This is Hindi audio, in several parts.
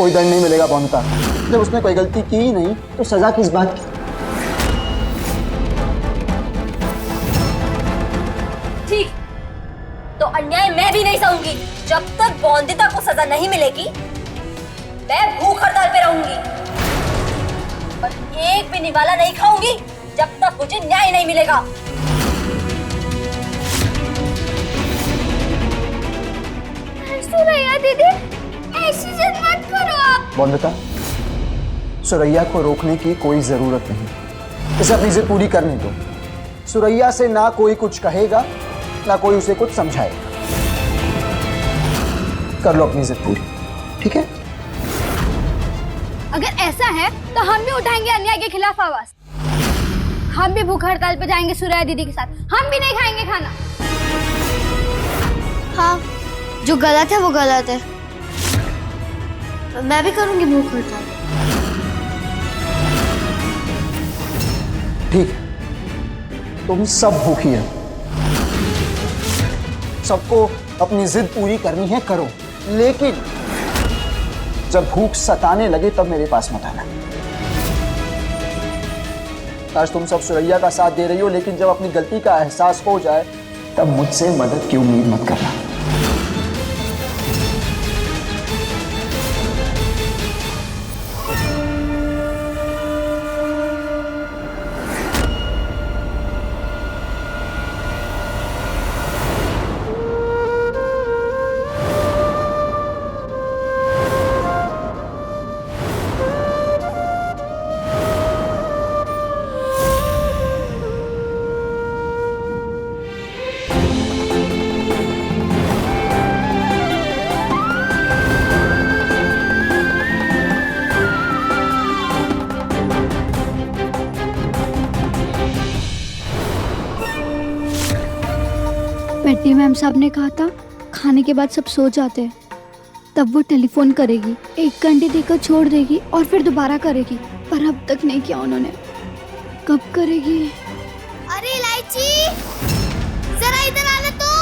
कोई दंड नहीं मिलेगा पौनता। जब उसने कोई गलती की ही नहीं तो सजा किस बात की? ठीक, तो अन्याय मैं भी नहीं सहूंगी। जब तक बौंदिता को सजा नहीं मिलेगी मैं भूख हड़ताल पे रहूंगी और एक भी निवाला नहीं खाऊंगी जब तक मुझे न्याय नहीं मिलेगा। सुरैया दीदी, ऐसी जिद मत करो आप। बौंदिता, सुरैया को रोकने की कोई जरूरत नहीं। इसे अपनी जिद पूरी करने दो। सुरैया से ना कोई कुछ कहेगा ना कोई उसे कुछ समझाएगा। कर लो अपनी जिद पूरी, ठीक है? अगर ऐसा है तो हम भी उठाएंगे अन्याय के खिलाफ आवाज। हम भी भूख हड़ताल पे जाएंगे सुरैया दीदी के साथ। हम भी नहीं खाएंगे खाना। हाँ, जो गलत है वो गलत है। मैं भी करूंगी भूख हड़ताल। ठीक है, तुम सब भूखी है, सबको अपनी जिद पूरी करनी है, करो। लेकिन जब भूख सताने लगे तब मेरे पास मत आना। आज तुम सब सुरैया का साथ दे रही हो, लेकिन जब अपनी गलती का एहसास हो जाए तब मुझसे मदद की उम्मीद मत करना। बेटी मैम साहब ने कहा था खाने के बाद सब सो जाते हैं, तब वो टेलीफोन करेगी, 1 घंटे देकर छोड़ देगी और फिर दोबारा करेगी। पर अब तक नहीं किया उन्होंने। कब करेगी? अरे इलायची, जरा इधर आना तो।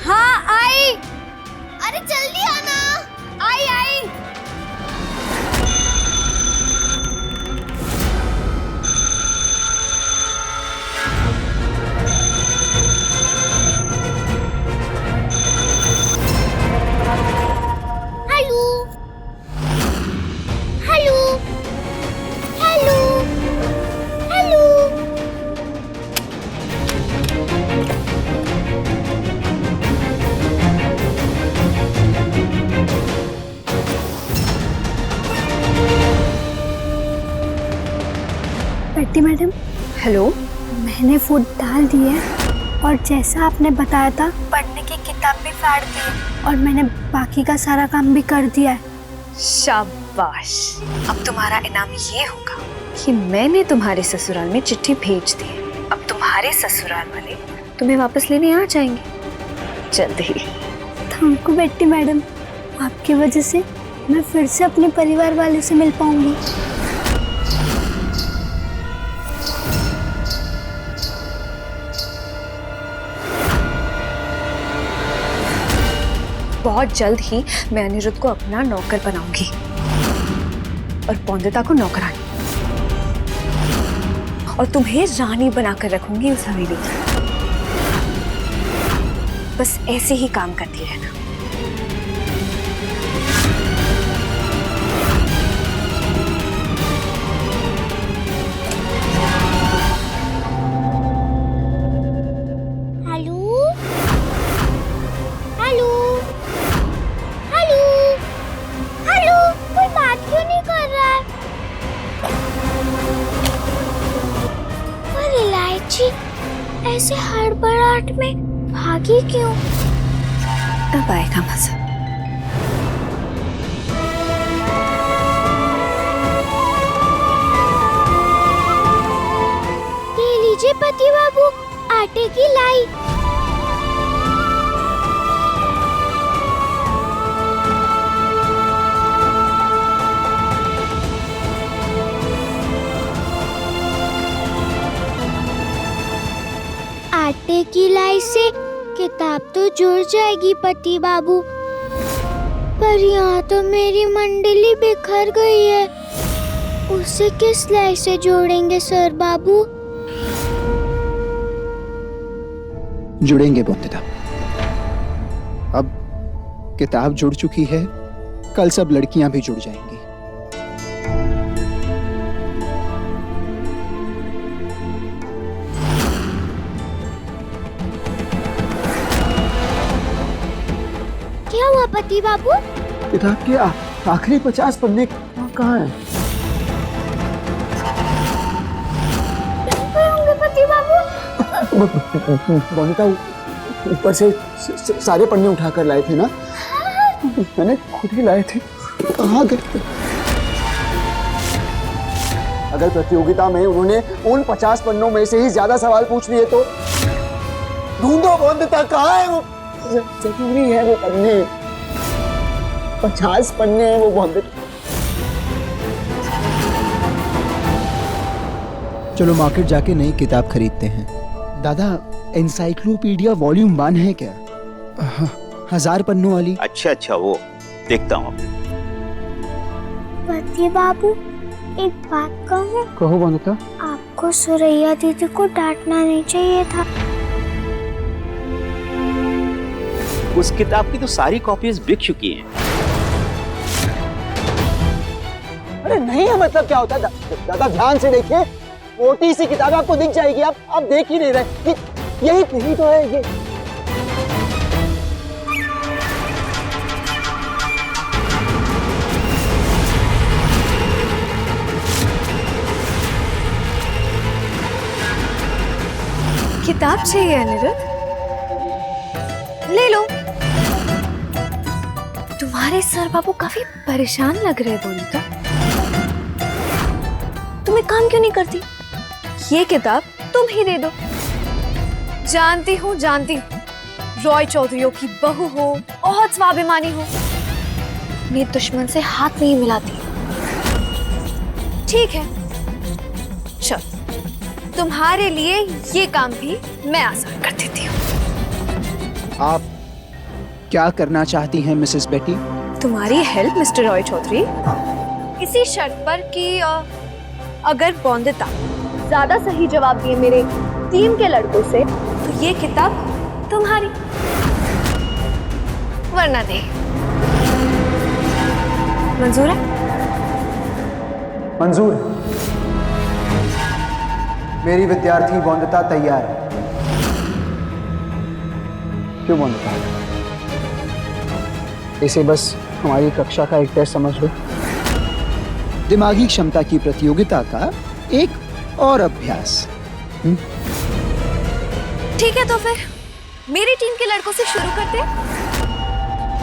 हाँ आई। अरे जल्दी आना। आई आई। बेटी मैडम, हेलो, मैंने फूड डाल दी है और जैसा आपने बताया था पढ़ने की किताब भी फाड़ दी है और मैंने बाकी का सारा काम भी कर दिया है। शाबाश। अब तुम्हारा इनाम ये होगा कि मैंने तुम्हारे ससुराल में चिट्ठी भेज दी है। अब तुम्हारे ससुराल वाले तुम्हें वापस लेने आ जाएंगे जल्द ही। थैंक यू बेटी मैडम, आपकी वजह से मैं फिर से अपने परिवार वालों से मिल पाऊंगी। बहुत जल्द ही मैं अनिरुद्ध को अपना नौकर बनाऊंगी और पौंदिता को नौकरानी, और तुम्हें रानी बनाकर रखूंगी उस हवेली की। बस ऐसे ही काम करती रहना। ऐसे हड़बड़ाहट में भागी क्यों? अब आएगा मजा। ये लीजिए पति बाबू, आटे की लाई। आटे की लाई से किताब तो जुड़ जाएगी पति बाबू। पर यहाँ तो मेरी मंडली बिखर गई है। उसे किस लाई से जोड़ेंगे सर बाबू? जुड़ेंगे बोंदिता। अब किताब जुड़ चुकी है, कल सब लड़कियां भी जुड़ जाएंगी। क्या हुआ पति बाबू? किताब के आखिरी 50 पन्ने कहाँ हैं? होंगे पति बाबू? बोंदिता ऊपर से सारे पन्ने उठाकर लाए थे ना? मैंने खुद ही लाए थे। कहाँ गए? अगर प्रतियोगिता में उन्होंने उन 50 पन्नों में से ही ज्यादा सवाल पूछ लिए तो ढूंढो बोंदिता, कहाँ है वो? जरूरी है वो पन्ने, 50 पन्ने हैं वो बोंदिता। चलो मार्केट जाके नई किताब खरीदते हैं। दादा, एनसाइक्लोपीडिया वॉल्यूम 1 है क्या? 1000 पन्नों वाली। अच्छा वो देखता हूँ। पति बाबू एक बात कहूँ? कहो बोंदिता। आपको सुरैया दीदी को डांटना नहीं चाहिए था। उस किताब की तो सारी कॉपीज बिक चुकी हैं। अरे नहीं है, मतलब क्या होता है? दादा ध्यान से देखिए, मोटी सी किताब आपको दिख जाएगी। आप देख ही नहीं रहे। यही तो है ये। किताब चाहिए अनिरुद्ध? ले लो। तुम्हारे सर बाबू काफी परेशान लग रहे हैं बोंदिता। तुम एक काम क्यों नहीं करती? ये किताब तुम ही दे दो। जानती हूँ रॉय चौधरियों की बहू हो, बहुत स्वाभिमानी हो, अपने दुश्मन से हाथ नहीं मिलाती। ठीक है, चल तुम्हारे लिए ये काम भी मैं आसान कर देती हूँ। आप क्या करना चाहती हैं मिसेस बेटी? तुम्हारी हेल्प मिस्टर रॉय चौधरी, इसी शर्त पर कि अगर बोंदिता ज्यादा सही जवाब दिए मेरे टीम के लड़कों से तो ये किताब तुम्हारी, वरना नहीं। मंजूर है? मंजूर है। मेरी विद्यार्थी बोंदिता तैयार है। क्यों बोंदिता? इसे बस हमारी कक्षा का एक टेस्ट समझ लो। दिमागी क्षमता की प्रतियोगिता का एक और अभ्यास। ठीक है, तो फिर मेरी टीम के लड़कों से शुरू करते हैं।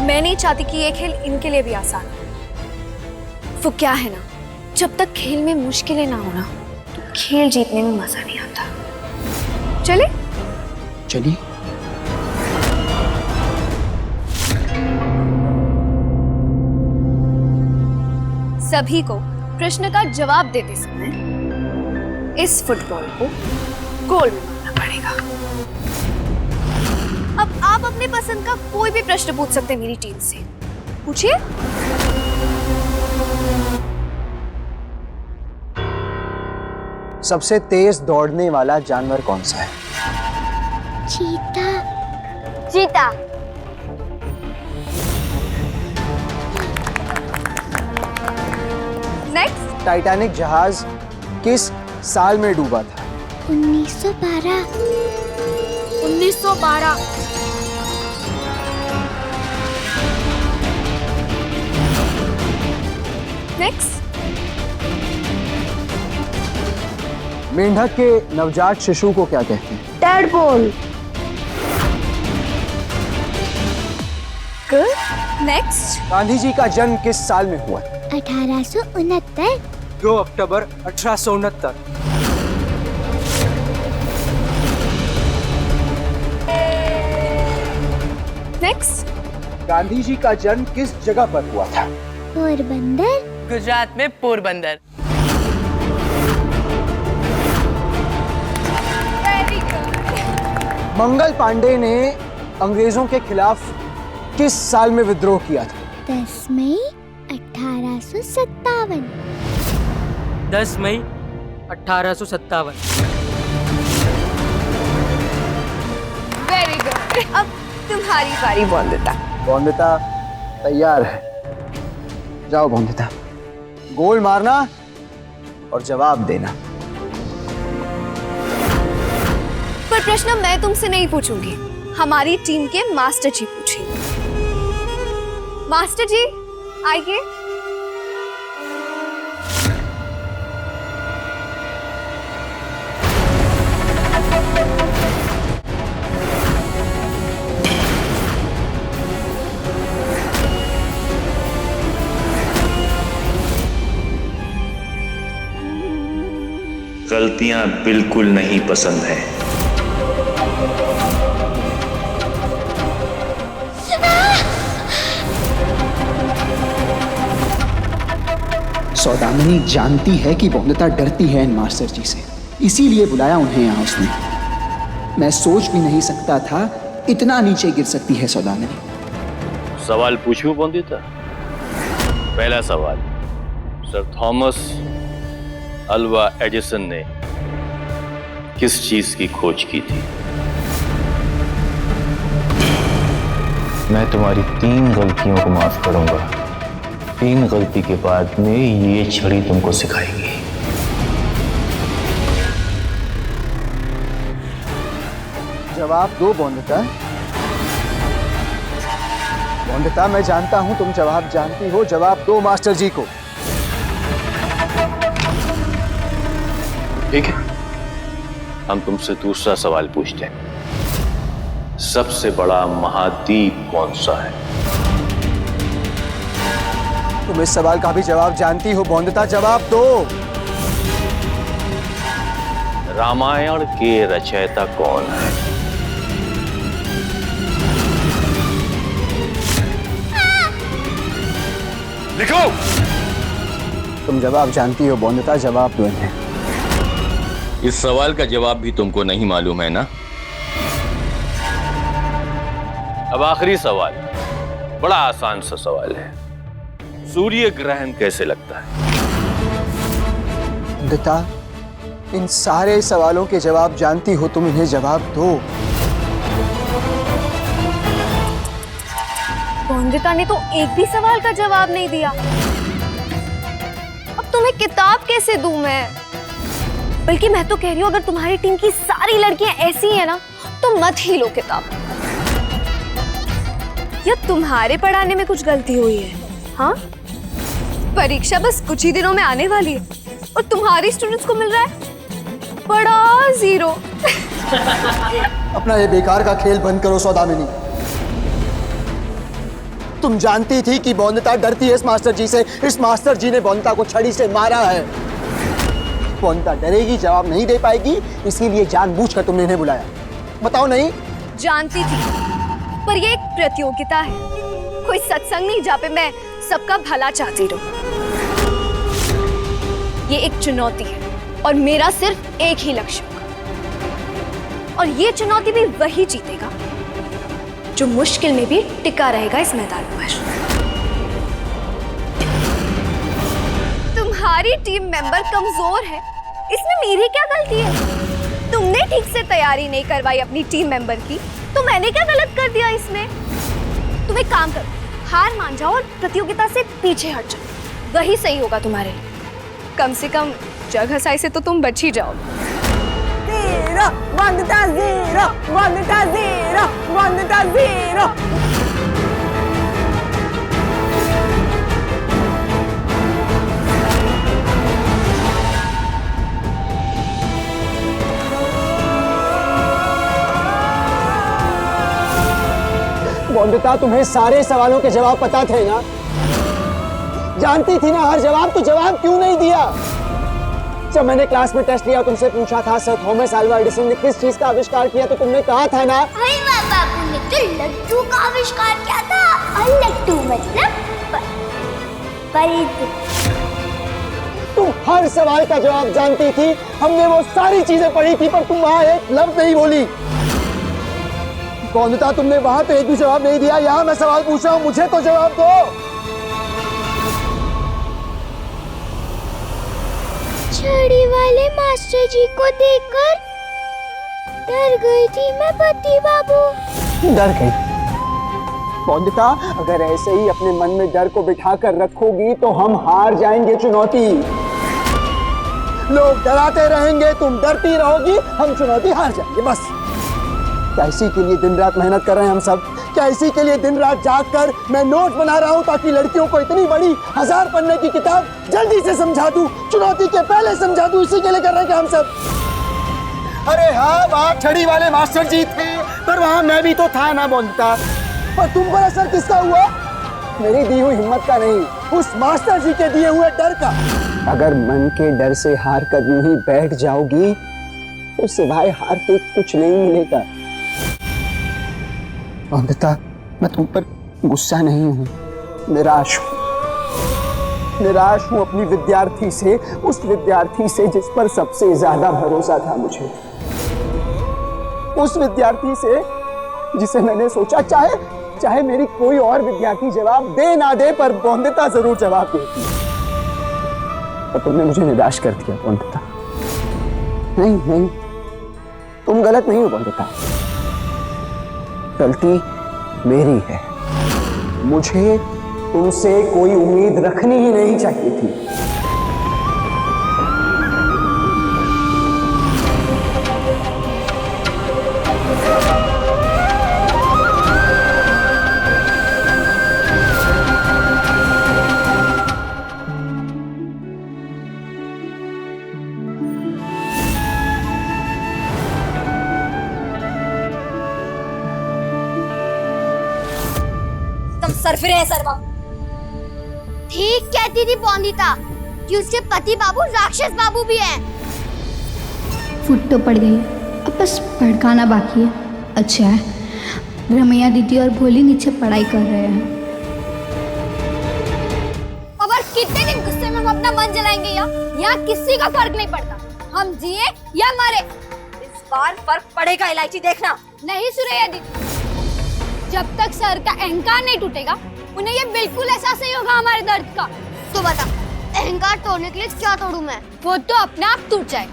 मैं नहीं चाहती कि ये खेल इनके लिए भी आसान हो। वो क्या है ना, जब तक खेल में मुश्किलें ना हो ना, तो खेल जीतने में मजा नहीं आता। चले? चलिए। सभी को प्रश्न का जवाब देते समय इस फुटबॉल को गोल में मारना पड़ेगा। अब आप अपने पसंद का कोई भी प्रश्न पूछ सकते हैं मेरी टीम से। पूछिए। सबसे तेज दौड़ने वाला जानवर कौन सा है? चीता। चीता। नेक्स्ट। टाइटैनिक जहाज किस साल में डूबा था? 1912। 1912। नेक्स्ट। मेंढक के नवजात शिशु को क्या कहते हैं? Tadpole. Good. Next. Gandhi ji का जन्म किस साल में हुआ? 1869। 2 अक्टूबर 1869। नेक्स्ट। गांधी जी का जन्म किस जगह पर हुआ था? पोरबंदर। गुजरात में पोरबंदर। मंगल पांडे ने अंग्रेजों के खिलाफ किस साल में विद्रोह किया था? 10 मई 1857। 10 मई 1857। Very good. अब तुम्हारी बारी बॉन्दिता। बॉन्दिता तैयार है। जाओ बॉन्दिता, गोल मारना और जवाब देना। पर प्रश्न मैं तुमसे नहीं पूछूंगी, हमारी टीम के मास्टर जी पूछेंगे। मास्टर जी आइए। गलतियां बिल्कुल नहीं पसंद हैं। सौदामिनी जानती है कि बॉन्दिता डरती है इन मास्टर जी से, इसीलिए बुलाया उन्हें यहाँ उसने। मैं सोच भी नहीं सकता था इतना नीचे गिर सकती है सौदामिनी। सवाल पूछूं बॉन्दिता? पहला सवाल, सर थॉमस अल्वा एडिसन ने किस चीज की खोज की थी? मैं तुम्हारी 3 गलतियों को माफ करूंगा। 3 गलती के बाद में ये छड़ी तुमको सिखाएगी। जवाब दो बॉन्दिता। बॉन्दिता, मैं जानता हूं तुम जवाब जानती हो, जवाब दो मास्टर जी को। ठीक है, हम तुमसे दूसरा सवाल पूछते हैं। सबसे बड़ा महाद्वीप कौन सा है? तुम इस सवाल का भी जवाब जानती हो बॉन्दिता, जवाब दो। रामायण के रचयिता कौन है? लिखो। तुम जवाब जानती हो बॉन्दिता, जवाब दो इन्हें। इस सवाल का जवाब भी तुमको नहीं मालूम है ना? अब आखिरी सवाल, बड़ा आसान सा सवाल है। सूर्य ग्रहण कैसे लगता है? बॉन्दिता, इन सारे सवालों के जवाब जानती हो तुम, इन्हें जवाब दो। बॉन्दिता ने तो एक भी सवाल का जवाब नहीं दिया। अब तुम्हें किताब कैसे दूं मैं? बल्कि मैं तो कह रही हूँ, अगर तुम्हारी टीम की सारी लड़कियां ऐसी हैं ना, तो मत ही लो किताब। या तुम्हारे पढ़ाने में कुछ गलती हुई है? हाँ, परीक्षा बस कुछ ही दिनों में आने वाली है और तुम्हारी स्टूडेंट्स को मिल रहा है बड़ा 0। अपना ये बेकार का खेल बंद करो सौदामिनी। तुम जानती थी कि बॉन्दिता डरती है इस मास्टर जी से। इस मास्टर जी ने बॉन्दिता को छड़ी से मारा है। बॉन्दिता डरेगी, जवाब नहीं दे पाएगी, इसीलिए जानबूझकर तुमने इन्हें बुलाया। बताओ नहीं? जानती थी, पर ये एक प्रतियोगिता है, कोई सत्संग नहीं जहाँ पे मैं सबका भला चाहती रहूं। ये एक चुनौती है और मेरा सिर्फ एक ही लक्ष्य होगा, और ये चुनौती भी वही जीतेगा जो मुश्किल में भी टिका रहेगा इस मैदान पर। तुम्हारी टीम मेंबर कमजोर है, इसमें मेरी क्या गलती है? तुमने ठीक से तैयारी नहीं करवाई अपनी टीम मेंबर की, तो मैंने क्या गलत कर दिया इसमें? तुम एक काम करो, हार मान जाओ और प्रतियोगिता से पीछे हट जाओ, वही सही होगा तुम्हारे लिए। कम से कम जग हंसाई से तो तुम बच ही जाओ। Zero, बॉन्दिता 0, बॉन्दिता 0, बॉन्दिता 0। बॉन्दिता, तुम्हें सारे सवालों के जवाब पता थे ना? जानती थी ना हर जवाब, तो जवाब क्यों नहीं दिया? जब मैंने क्लास में टेस्ट लिया, तुमसे पूछा था सर थॉमस अल्वा एडिसन ने किस चीज का आविष्कार किया, तो तुमने कहा था ना अरे बाबू ने तो लड्डू का आविष्कार किया था। और लड्डू मतलब परिधि। तुम हर सवाल का जवाब जानती थी। हमने वो सारी चीजें पढ़ी थी, पर तुम वहां एक लफ्ज नहीं बोली। बॉन्दिता, तुमने वहां तो एक भी जवाब नहीं दिया। यहाँ मैं सवाल पूछ रहा हूँ, मुझे तो जवाब दो। छड़ी वाले मास्टर जी को देखकर डर गई थी मैं पति बाबू। डर गई? बौद्धिता, अगर ऐसे ही अपने मन में डर को बिठा कर रखोगी तो हम हार जाएंगे चुनौती। लोग डराते रहेंगे, तुम डरती रहोगी, हम चुनौती हार जाएंगे बस। क्या इसी के लिए दिन रात मेहनत कर रहे हैं हम सब? क्या इसी के लिए दिन रात जाग कर मैं नोट बना रहा हूं ताकि लड़कियों को इतनी बड़ी 1000 पन्ने की किताब जल्दी से समझा दूं, चुनौती के पहले समझा दूं? इसी के लिए कर रहे हैं क्या हम सब? अरे हाँ, वहाँ छड़ी वाले मास्टर जी थे, पर वहाँ मैं भी तो था ना बौद्धिता। पर तुम पर असर किसका हुआ? मेरी दी हुई हिम्मत का नहीं, उस मास्टर जी के दिए हुए डर का। अगर मन के डर से हार कर यूं ही बैठ जाओगी तो सिवाय हार के कुछ नहीं मिलेगा। बौद्धिता, मैं तुम पर गुस्सा नहीं हूँ, निराश हूँ। निराश हूँ अपनी विद्यार्थी से, उस विद्यार्थी से जिस पर सबसे ज्यादा भरोसा था मुझे। उस विद्यार्थी से जिसे मैंने सोचा चाहे मेरी कोई और विद्यार्थी जवाब दे ना दे, पर बौद्धिता जरूर जवाब देती। तो तुमने मुझे निराश कर दिया बौद्धिता। नहीं, तुम गलत नहीं हो बौद्धिता, गलती मेरी है। मुझे तुमसे कोई उम्मीद रखनी ही नहीं चाहिए थी। सरफिरे है सर्वा। ठीक कहती थी बौंदिता कि उसके पति बाबू राक्षस बाबू भी हैं। फुट तो पड़ गई, अब बस भड़काना बाकी है। अच्छा है रमैया दीदी और भोली नीचे पढ़ाई कर रहे हैं। और कितने दिन गुस्से में हम अपना मन जलाएंगे? यहाँ किसी का फर्क नहीं पड़ता, हम जिए या मरे। इस बार फर्क पड़ेगा, इलायची देखना। नहीं सुरैया दीदी, जब तक सर का अहंकार नहीं टूटेगा उन्हें ये बिल्कुल एहसास नहीं होगा हमारे दर्द का। तो बता, अहंकार तोड़ने के लिए क्या तोड़ूं मैं? वो तो अपने आप टूट जाए।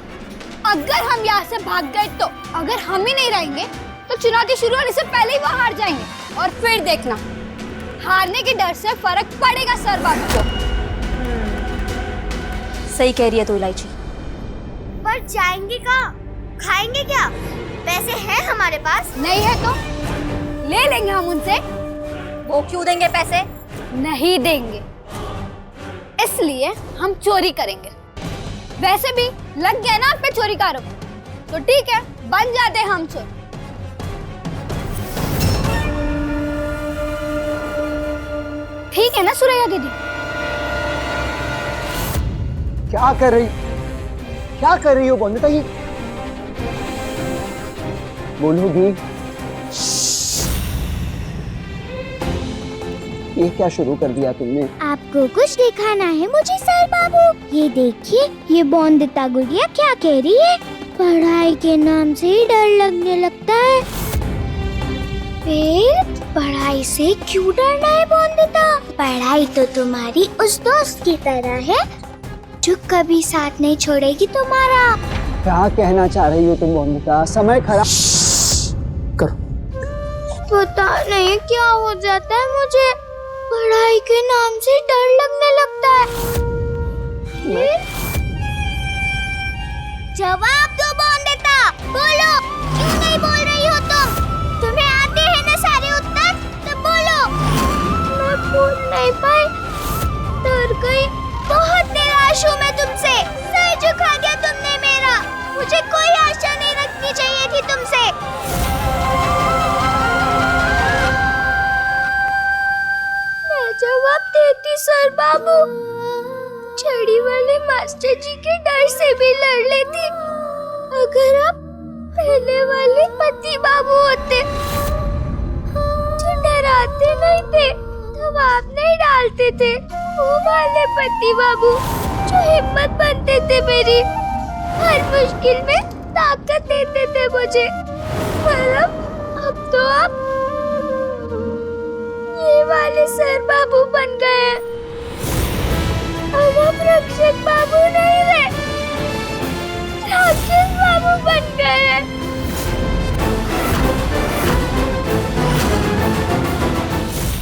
अगर हम यहाँ से भाग गए तो, अगर हम ही नहीं रहेंगे तो चुनौती शुरू होने से पहले ही वो हार जाएंगे। और फिर देखना, हारने के डर से फर्क पड़ेगा सर बाबू को। सही कह रही है तू इलायची। पर जाएंगे कहाँ? खाएंगे क्या? पैसे हैं हमारे पास? नहीं है तो ले लेंगे हम उनसे। वो क्यों देंगे पैसे? नहीं देंगे, इसलिए हम चोरी करेंगे। वैसे भी लग गया ना आप पे चोरी का आरोप, तो ठीक है बन जाते हैं हम चोर। ठीक है ना सुरैया दीदी? क्या कर रही हो बौंदिता? ये बोलूंगी? ये क्या शुरू कर दिया तुमने? आपको कुछ दिखाना है मुझे सर बाबू? ये देखिए, ये बौंदिता गुड़िया क्या कह रही है? पढ़ाई के नाम से ही डर लगने लगता है। फिर पढ़ाई से क्यों डरना है बौंदिता? पढ़ाई तो तुम्हारी उस दोस्त की तरह है जो कभी साथ नहीं छोड़ेगी तुम्हारा। क्या कहना चाह रही हो तुम बौंदिता? समय खराब करो। पता नहीं क्या हो जाता है मुझे, पढ़ाई के नाम से डर लगने लगता है। जवाब दो बौंदिता, बोलो क्यों नहीं बोल रही हो तुम? तुम्हें आते हैं ना सारे उत्तर, तो बोलो। मैं बोल नहीं पाई, डर गई। बहुत निराश हूँ मैं तुमसे, सर झुका गया तुमने मेरा। मुझे कोई आशा नहीं रखनी चाहिए थी तुमसे। जवाब देती सर बाबू, छड़ी वाले मास्टर जी के डर से भी लड़ लेती। अगर आप पहले वाले पति बाबू होते जो डराते नहीं थे, दबाव नहीं डालते थे, वो वाले पति बाबू जो हिम्मत बनते थे मेरी, हर मुश्किल में ताकत देते थे मुझे। पर अब तो आप ये वाले सर बाबू